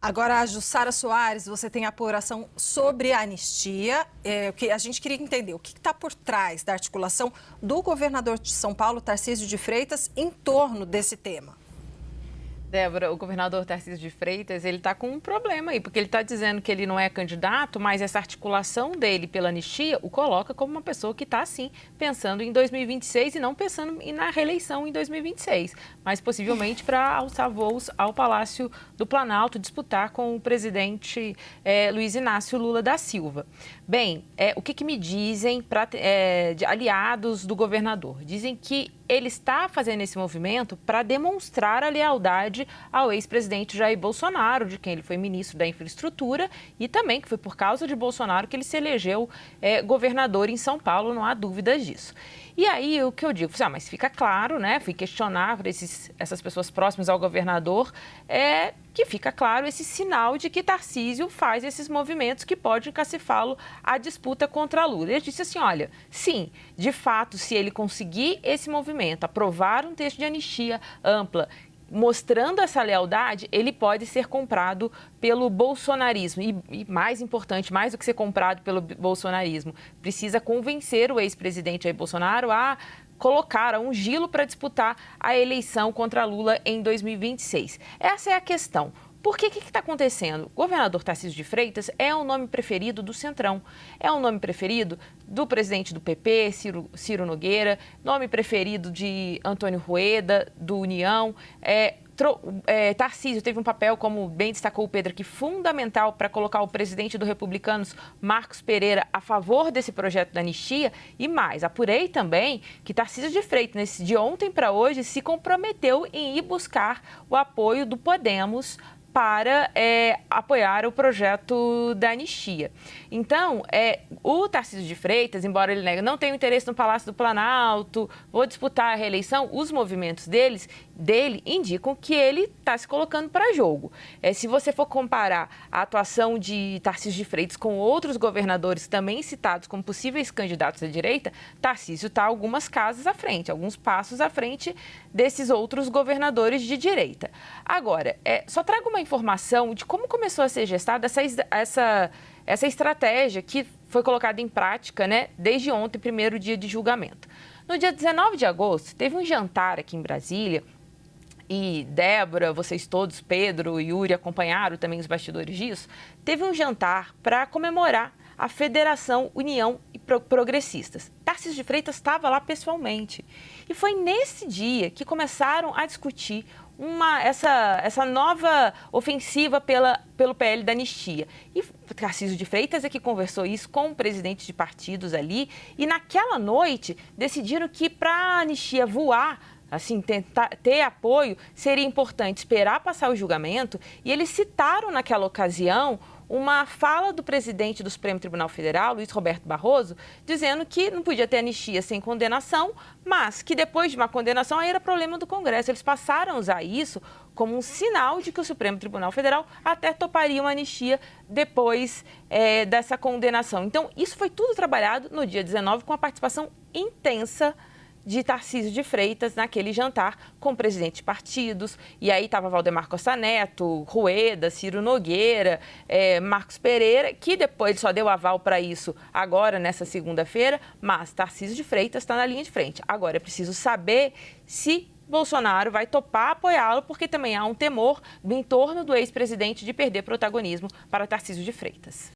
Agora, a Jussara Soares, você tem apuração sobre a anistia. A gente queria entender o que está por trás da articulação do governador de São Paulo, Tarcísio de Freitas, em torno desse tema. Débora, o governador Tarcísio de Freitas, ele está com um problema aí, porque ele está dizendo que ele não é candidato, mas essa articulação dele pela anistia o coloca como uma pessoa que está, sim, pensando em 2026 e não pensando na reeleição em 2026, mas possivelmente para alçar voos ao Palácio do Planalto, disputar com o presidente Luiz Inácio Lula da Silva. Bem, o que me dizem de aliados do governador? Dizem que ele está fazendo esse movimento para demonstrar a lealdade ao ex-presidente Jair Bolsonaro, de quem ele foi ministro da Infraestrutura, e também que foi por causa de Bolsonaro que ele se elegeu governador em São Paulo, não há dúvidas disso. E aí, o que eu digo? Mas fica claro, né? Fui questionar por essas pessoas próximas ao governador, que fica claro esse sinal de que Tarcísio faz esses movimentos que podem cacifá-lo à disputa contra Lula. Ele disse assim, olha, sim, de fato, se ele conseguir esse movimento, aprovar um texto de anistia ampla, mostrando essa lealdade, ele pode ser comprado pelo bolsonarismo. E mais importante, mais do que ser comprado pelo bolsonarismo, precisa convencer o ex-presidente Jair Bolsonaro a colocar, a ungí-lo para disputar a eleição contra Lula em 2026. Essa é a questão. Por que está acontecendo? O governador Tarcísio de Freitas é o nome preferido do Centrão, é o nome preferido do presidente do PP, Ciro Nogueira, nome preferido de Antônio Rueda, do União. Tarcísio teve um papel, como bem destacou o Pedro aqui, fundamental para colocar o presidente do Republicanos, Marcos Pereira, a favor desse projeto da anistia. E mais, apurei também que Tarcísio de Freitas, de ontem para hoje, se comprometeu em ir buscar o apoio do Podemos para apoiar o projeto da anistia. Então, o Tarcísio de Freitas, embora ele negue, não tenha interesse no Palácio do Planalto, vou disputar a reeleição, os movimentos dele indicam que ele está se colocando para jogo. Se você for comparar a atuação de Tarcísio de Freitas com outros governadores também citados como possíveis candidatos à direita, Tarcísio está algumas casas à frente, alguns passos à frente desses outros governadores de direita. Agora, só trago uma informação de como começou a ser gestada essa estratégia que foi colocada em prática, né, desde ontem, primeiro dia de julgamento. No dia 19 de agosto, teve um jantar aqui em Brasília, e Débora, vocês todos, Pedro e Yuri, acompanharam também os bastidores disso, teve um jantar para comemorar a Federação União e Progressistas. Tarcísio de Freitas estava lá pessoalmente. E foi nesse dia que começaram a discutir essa nova ofensiva pelo PL da anistia. E Tarcísio de Freitas é que conversou isso com o presidente de partidos ali. E naquela noite decidiram que para a anistia voar, assim, ter apoio, seria importante esperar passar o julgamento. E eles citaram naquela ocasião uma fala do presidente do Supremo Tribunal Federal, Luiz Roberto Barroso, dizendo que não podia ter anistia sem condenação, mas que depois de uma condenação aí era problema do Congresso. Eles passaram a usar isso como um sinal de que o Supremo Tribunal Federal até toparia uma anistia depois dessa condenação. Então, isso foi tudo trabalhado no dia 19 com a participação intensa de Tarcísio de Freitas naquele jantar com presidentes de partidos. E aí estava Valdemar Costa Neto, Rueda, Ciro Nogueira, Marcos Pereira, que depois só deu aval para isso agora, nessa segunda-feira, mas Tarcísio de Freitas está na linha de frente. Agora é preciso saber se Bolsonaro vai topar apoiá-lo, porque também há um temor do entorno do ex-presidente de perder protagonismo para Tarcísio de Freitas.